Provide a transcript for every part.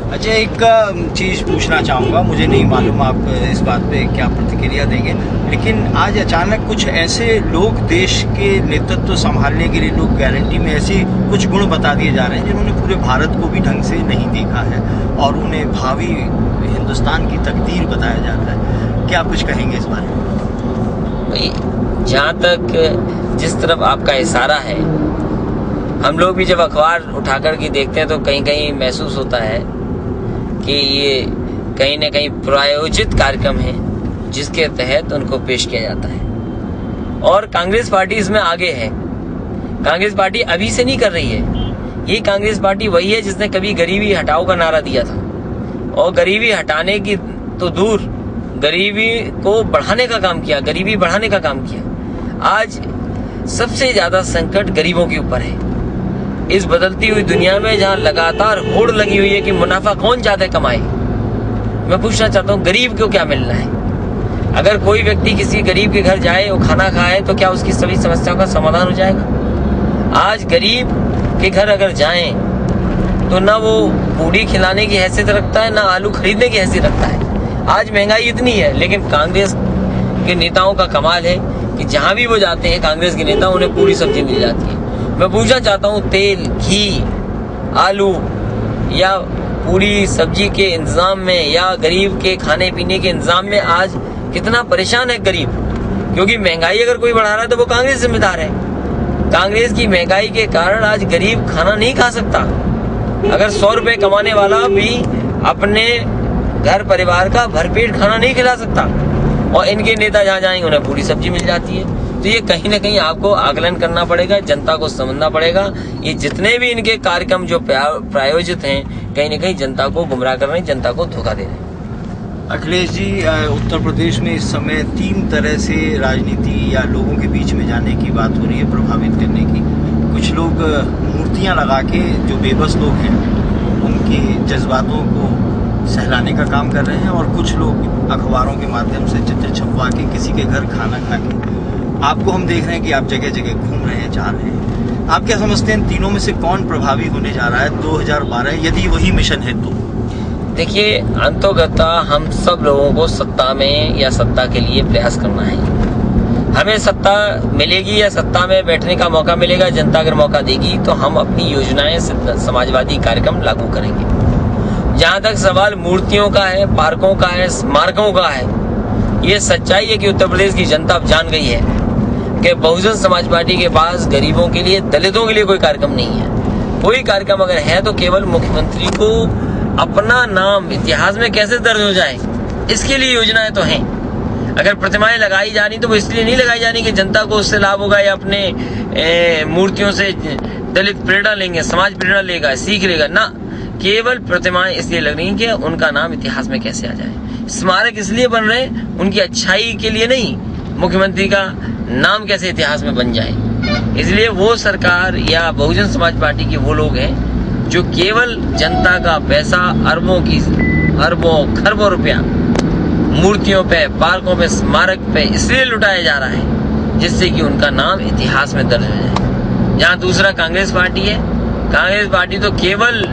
अच्छा, एक चीज़ पूछना चाहूँगा, मुझे नहीं मालूम आप इस बात पे क्या प्रतिक्रिया देंगे, लेकिन आज अचानक कुछ ऐसे लोग देश के नेतृत्व संभालने के लिए लोग गारंटी में ऐसे कुछ गुण बता दिए जा रहे हैं जिन्होंने पूरे भारत को भी ढंग से नहीं देखा है और उन्हें भावी हिंदुस्तान की तकदीर बताया जाता है। क्या कुछ कहेंगे इस बारे में? जहाँ तक जिस तरफ आपका इशारा है, हम लोग भी जब अखबार उठा कर के देखते हैं तो कहीं कहीं महसूस होता है कि ये कहीं न कहीं प्रायोजित कार्यक्रम है जिसके तहत उनको पेश किया जाता है। और कांग्रेस पार्टी इसमें आगे है। कांग्रेस पार्टी अभी से नहीं कर रही है। ये कांग्रेस पार्टी वही है जिसने कभी गरीबी हटाओ का नारा दिया था, और गरीबी हटाने की तो दूर, गरीबी को बढ़ाने का काम किया, गरीबी बढ़ाने का काम किया। आज सबसे ज्यादा संकट गरीबों के ऊपर है। इस बदलती हुई दुनिया में जहां लगातार होड़ लगी हुई है कि मुनाफा कौन ज्यादा कमाए, मैं पूछना चाहता हूं गरीब को क्या मिलना है? अगर कोई व्यक्ति किसी गरीब के घर जाए और खाना खाए तो क्या उसकी सभी समस्याओं का समाधान हो जाएगा? आज गरीब के घर अगर जाएं तो ना वो पूड़ी खिलाने की हैसियत रखता है, ना आलू खरीदने की हैसियत रखता है। आज महंगाई इतनी है, लेकिन कांग्रेस के नेताओं का कमाल है कि जहां भी वो जाते हैं कांग्रेस के नेता, उन्हें पूरी सब्जी मिल जाती है। मैं पूछना चाहता हूं, तेल, घी, आलू या पूरी सब्जी के इंतजाम में या गरीब के खाने पीने के इंतजाम में आज कितना परेशान है गरीब? क्योंकि महंगाई अगर कोई बढ़ा रहा है तो वो कांग्रेस जिम्मेदार है। कांग्रेस की महंगाई के कारण आज गरीब खाना नहीं खा सकता। अगर 100 रुपए कमाने वाला भी अपने घर परिवार का भरपेट खाना नहीं खिला सकता, और इनके नेता जहाँ जाएंगे उन्हें पूरी सब्जी मिल जाती है। तो ये कहीं ना कहीं आपको आकलन करना पड़ेगा, जनता को समझना पड़ेगा। ये जितने भी इनके कार्यक्रम जो प्रायोजित हैं, कहीं ना कहीं जनता को गुमराह कर रहे हैं, जनता को धोखा दे रहे हैं। अखिलेश जी, उत्तर प्रदेश में इस समय 3 तरह से राजनीति या लोगों के बीच में जाने की बात हो रही है, प्रभावित करने की। कुछ लोग मूर्तियां लगा के, जो बेबस लोग हैं, उनके जज्बातों को सहलाने का काम कर रहे हैं, और कुछ लोग अखबारों के माध्यम से चित्र छपवा के किसी के घर खाना खा के, आपको हम देख रहे हैं कि आप जगह जगह घूम रहे हैं, जा रहे हैं। आप क्या समझते हैं, इन तीनों में से कौन प्रभावी होने जा रहा है 2012, यदि वही मिशन है तो? देखिए, अंतोगत हम सब लोगों को सत्ता में या सत्ता के लिए प्रयास करना है। हमें सत्ता मिलेगी या सत्ता में बैठने का मौका मिलेगा, जनता अगर मौका देगी तो हम अपनी योजनाएं, समाजवादी कार्यक्रम लागू करेंगे। जहां तक सवाल मूर्तियों का है, पार्कों का है, स्मारकों का है, ये सच्चाई है कि उत्तर प्रदेश की जनता अब जान गई है कि बहुजन समाज पार्टी के पास गरीबों के लिए, दलितों के लिए कोई कार्यक्रम नहीं है। कोई कार्यक्रम अगर है तो केवल मुख्यमंत्री को अपना नाम इतिहास में कैसे दर्ज हो जाए, इसके लिए योजनाएं तो हैं। अगर प्रतिमाएं लगाई जा रही तो वो इसलिए नहीं लगाई जा रही कि जनता को उससे लाभ होगा या अपने मूर्तियों से दलित प्रेरणा लेंगे, समाज प्रेरणा लेगा, सीख लेगा ना। केवल प्रतिमाएं इसलिए लग रही हैं कि उनका नाम इतिहास में कैसे आ जाए। स्मारक इसलिए बन रहे हैं उनकी अच्छाई के लिए नहीं, मुख्यमंत्री का नाम कैसे इतिहास में बन जाए। इसलिए वो सरकार या बहुजन समाज पार्टी के वो लोग हैं जो केवल जनता का पैसा, अरबों खरबों रुपया मूर्तियों पे, पार्कों पे, स्मारक पे इसलिए लुटाया जा रहा है जिससे कि उनका नाम इतिहास में दर्ज हो जाए। जहाँ दूसरा कांग्रेस पार्टी है, कांग्रेस पार्टी तो केवल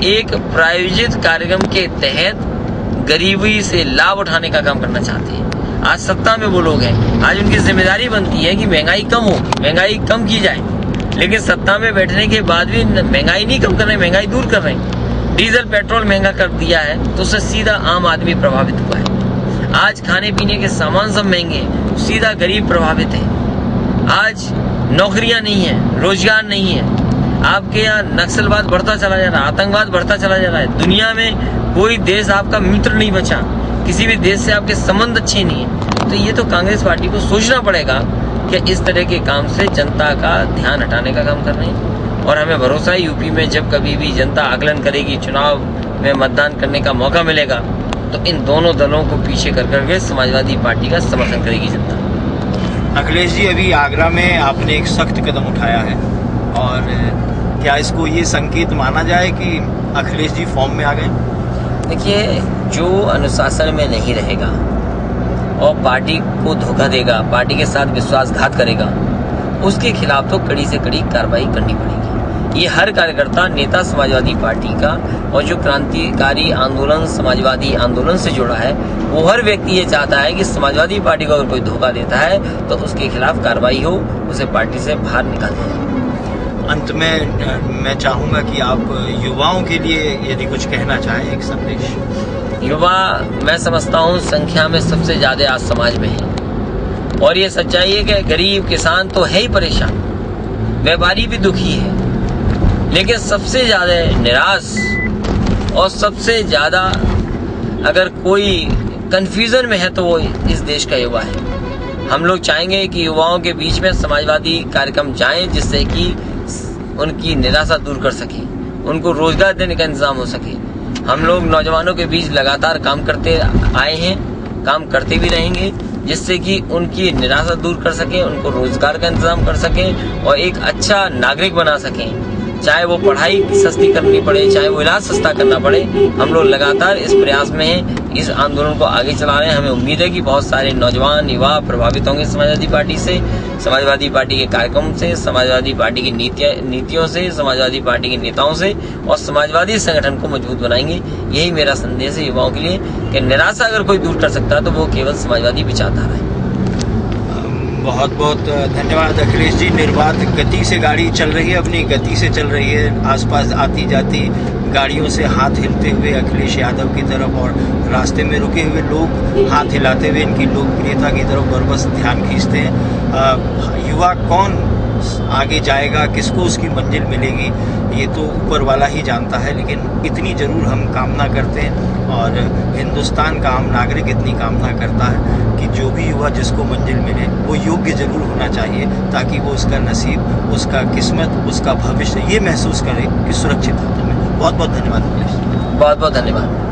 एक प्रायोजित कार्यक्रम के तहत गरीबी से लाभ उठाने का काम करना चाहती है। आज सत्ता में वो लोग हैं, आज उनकी जिम्मेदारी बनती है कि महंगाई कम हो, महंगाई कम की जाए, लेकिन सत्ता में बैठने के बाद भी महंगाई नहीं कम कर रहे, महंगाई दूर कर रहे हैं। डीजल पेट्रोल महंगा कर दिया है तो उससे सीधा आम आदमी प्रभावित हुआ है। आज खाने पीने के सामान सब महंगे, सीधा गरीब प्रभावित है। आज नौकरियां नहीं है, रोजगार नहीं है। आपके यहाँ नक्सलवाद बढ़ता चला जा रहा है, आतंकवाद बढ़ता चला जा रहा है। दुनिया में कोई देश आपका मित्र नहीं बचा, किसी भी देश से आपके संबंध अच्छे नहीं है। तो ये तो कांग्रेस पार्टी को सोचना पड़ेगा कि इस तरह के काम से जनता का ध्यान हटाने का काम कर रहे हैं। और हमें भरोसा है यूपी में जब कभी भी जनता आकलन करेगी, चुनाव में मतदान करने का मौका मिलेगा, तो इन दोनों दलों को पीछे कर करके समाजवादी पार्टी का समर्थन करेगी जनता। अखिलेश जी, अभी आगरा में आपने एक सख्त कदम उठाया है, और क्या इसको ये संकेत माना जाए कि अखिलेश जी फॉर्म में आ गए? देखिए, जो अनुशासन में नहीं रहेगा और पार्टी को धोखा देगा, पार्टी के साथ विश्वासघात करेगा, उसके खिलाफ तो कड़ी से कड़ी कार्रवाई करनी पड़ेगी। ये हर कार्यकर्ता नेता समाजवादी पार्टी का और जो क्रांतिकारी आंदोलन समाजवादी आंदोलन से जुड़ा है, वो हर व्यक्ति ये चाहता है कि समाजवादी पार्टी को अगर कोई धोखा देता है तो उसके खिलाफ कार्रवाई हो, उसे पार्टी से बाहर निकाल दिया जाए। अंत में मैं चाहूंगा कि आप युवाओं के लिए यदि कुछ कहना चाहें, एक संदेश। युवा, मैं समझता हूँ, संख्या में सबसे ज्यादा आज समाज में है और ये सच्चाई है कि गरीब किसान तो है ही परेशान, व्यापारी भी दुखी है, लेकिन सबसे ज्यादा निराश और सबसे ज्यादा अगर कोई कंफ्यूजन में है तो वो इस देश का युवा है। हम लोग चाहेंगे कि युवाओं के बीच में समाजवादी कार्यक्रम जाएं, जिससे कि उनकी निराशा दूर कर सके, उनको रोजगार देने का इंतजाम हो सके। हम लोग नौजवानों के बीच लगातार काम करते आए हैं, काम करते भी रहेंगे, जिससे कि उनकी निराशा दूर कर सके, उनको रोजगार का इंतजाम कर सके और एक अच्छा नागरिक बना सकें। चाहे वो पढ़ाई सस्ती करनी पड़े, चाहे वो इलाज सस्ता करना पड़े, हम लोग लगातार इस प्रयास में हैं, इस आंदोलन को आगे चला रहे हैं। हमें उम्मीद है कि बहुत सारे नौजवान युवा प्रभावित होंगे समाजवादी पार्टी से, समाजवादी पार्टी के कार्यक्रम से, समाजवादी पार्टी की नीतियों से, समाजवादी पार्टी के नेताओं से, और समाजवादी संगठन को मजबूत बनाएंगे। यही मेरा संदेश है युवाओं के लिए कि निराशा अगर कोई दूर कर सकता है तो वो केवल समाजवादी विचारधारा है। बहुत बहुत धन्यवाद अखिलेश जी। निर्बाध गति से गाड़ी चल रही है, अपनी गति से चल रही है, आसपास आती जाती गाड़ियों से हाथ हिलते हुए अखिलेश यादव की तरफ और रास्ते में रुके हुए लोग हाथ हिलाते हुए इनकी लोकप्रियता की तरफ बरबस ध्यान खींचते हैं। युवा कौन आगे जाएगा, किसको उसकी मंजिल मिलेगी, ये तो ऊपर वाला ही जानता है, लेकिन इतनी जरूर हम कामना करते हैं और हिंदुस्तान का आम नागरिक इतनी कामना करता है कि जो भी युवा जिसको मंजिल मिले वो योग्य जरूर होना चाहिए, ताकि वो उसका नसीब, उसका किस्मत, उसका भविष्य ये महसूस करे कि सुरक्षित हाथों में। बहुत बहुत धन्यवाद अखिलेश। बहुत बहुत धन्यवाद।